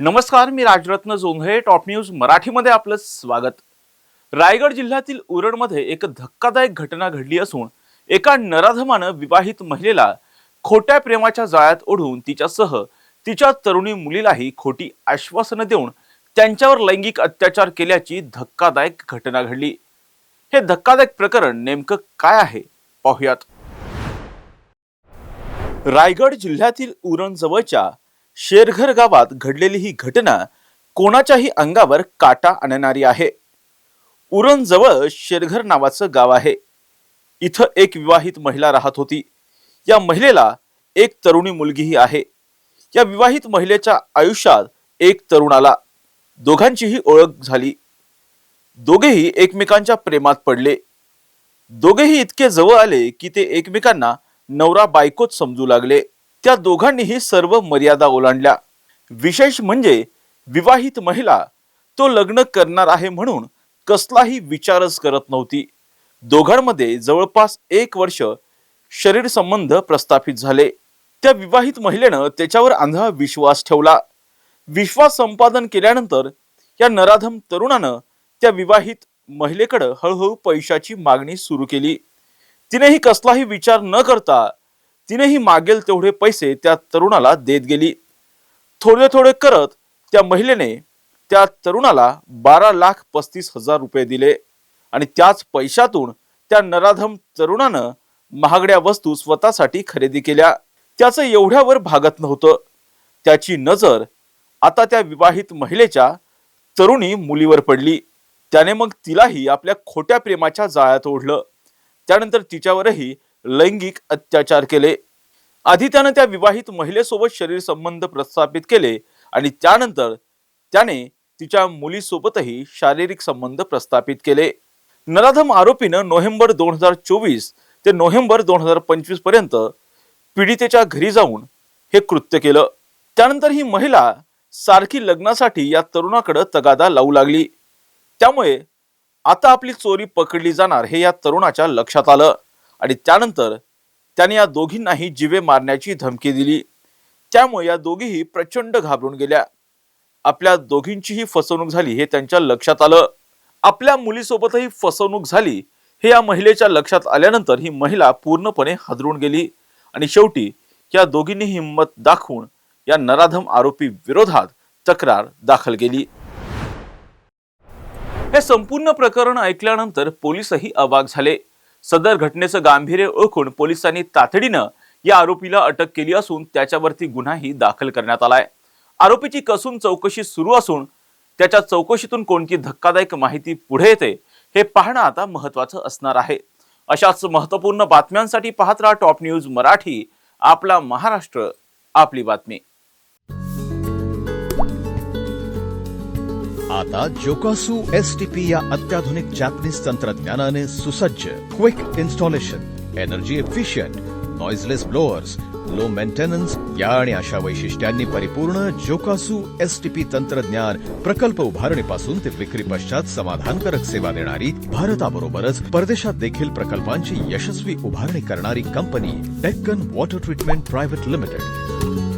नमस्कार, मी Rajratna Jondhale. Top news मराठीमध्ये आपलं स्वागत. रायगड जिल्ह्यातील उरणमध्ये एक धक्कादायक घटना घडली असून एका नराधमानं विवाहित महिलेला खोट्या प्रेमाच्या जाळ्यात ओढून तिच्यासह तिच्या तरुणी मुलीलाही खोटी आश्वासनं देऊन त्यांच्यावर लैंगिक अत्याचार केल्याची धक्कादायक घटना घडली. हे धक्कादायक प्रकरण नेमकं काय आहे पाहूयात. रायगड जिल्ह्यातील उरण जवळच्या शेरघर गावात घडलेली ही घटना कोणाच्याही अंगावर काटा आणणारी आहे. उरण जवळ शेरघर नावाचं गाव आहे. इथं एक विवाहित महिला राहत होती. या महिलेला एक तरुणी मुलगीही आहे. या विवाहित महिलेच्या आयुष्यात एक तरुण आला. दोघांचीही ओळख झाली. दोघेही एकमेकांच्या प्रेमात पडले. दोघेही इतके जवळ आले की ते एकमेकांना नवरा बायकोच समजू लागले. त्या दोघांनीही सर्व मर्यादा ओलांडल्या. विशेष म्हणजे विवाहित महिला तो लग्न करणार आहे म्हणून कसलाही विचारच करत नव्हती. दोघांमध्ये जवळपास 1 वर्ष शरीर संबंध प्रस्थापित झाले. त्या विवाहित महिलेनं त्याच्यावर अंधा विश्वास ठेवला. विश्वास संपादन केल्यानंतर या नराधम तरुणानं त्या विवाहित महिलेकडे हळूहळू पैशाची मागणी सुरू केली. तिनेही कसलाही विचार न करता तिनेही मागेल तेवढे पैसे त्या तरुणाला देत गेली. थोडे थोडे करत त्या महिलेने त्या तरुणाला 12,35,000 रुपये दिले आणि त्याच पैशातून त्या नराधम तरुणानं महागड्या वस्तू स्वतःसाठी खरेदी केल्या. त्याचं एवढ्यावर भागत नव्हतं. त्याची नजर आता त्या विवाहित महिलेच्या तरुणी मुलीवर पडली. त्याने मग तिलाही आपल्या खोट्या प्रेमाच्या जाळ्यात ओढलं. त्यानंतर तिच्यावरही लैंगिक अत्याचार केले. आधी त्याने त्या विवाहित महिलेसोबत शरीर संबंध प्रस्थापित केले आणि त्यानंतर त्याने तिच्या मुलीसोबतही शारीरिक संबंध प्रस्थापित केले. नराधम आरोपीनं नोव्हेंबर 2024 ते नोव्हेंबर 2025 पर्यंत पीडितेच्या घरी जाऊन हे कृत्य केलं. त्यानंतर ही महिला सारखी लग्नासाठी या तरुणाकडे तगादा लावू लागली. त्यामुळे आता आपली चोरी पकडली जाणार हे या तरुणाच्या लक्षात आलं आणि त्यानंतर त्याने या दोघींनाही जीवे मारण्याची धमकी दिली. त्यामुळे या दोघीही प्रचंड घाबरून गेल्या. आपल्या दोघींचीही फसवणूक झाली हे त्यांच्या लक्षात आलं. आपल्या मुलीसोबतही फसवणूक झाली हे या महिलेच्या लक्षात आल्यानंतर ही महिला पूर्णपणे हादरून गेली आणि शेवटी या दोघींनी हिंमत दाखवून या नराधम आरोपी विरोधात तक्रार दाखल केली. हे संपूर्ण प्रकरण ऐकल्यानंतर पोलीसही अवाक झाले. सदर घटनेचं गांभीर्य ओळखून पोलिसांनी तातडीनं या आरोपीला अटक केली असून त्याच्यावरती गुन्हाही दाखल करण्यात आलाय. आरोपीची कसून चौकशी सुरू असून त्याच्या चौकशीतून कोणती धक्कादायक माहिती पुढे येते हे पाहणं आता महत्त्वाचं असणार आहे. अशाच महत्त्वपूर्ण बातम्यांसाठी पाहत राहा टॉप न्यूज मराठी. आपला महाराष्ट्र, आपली बातमी. आता जोकासू एसटीपी या अत्याधुनिक जॅपनीज तंत्रज्ञानाने सुसज्ज quick installation, energy efficient, noiseless blowers, low maintenance या आणि अशा वैशिष्ट्यांनी परिपूर्ण जोकासू एसटीपी तंत्रज्ञान प्रकल्प उभारणीपासून ते विक्री पश्चात समाधानकारक सेवा देणारी, भारताबरोबरच परदेशात देखील प्रकल्पांची यशस्वी उभारणी करणारी company Deccan water treatment private limited.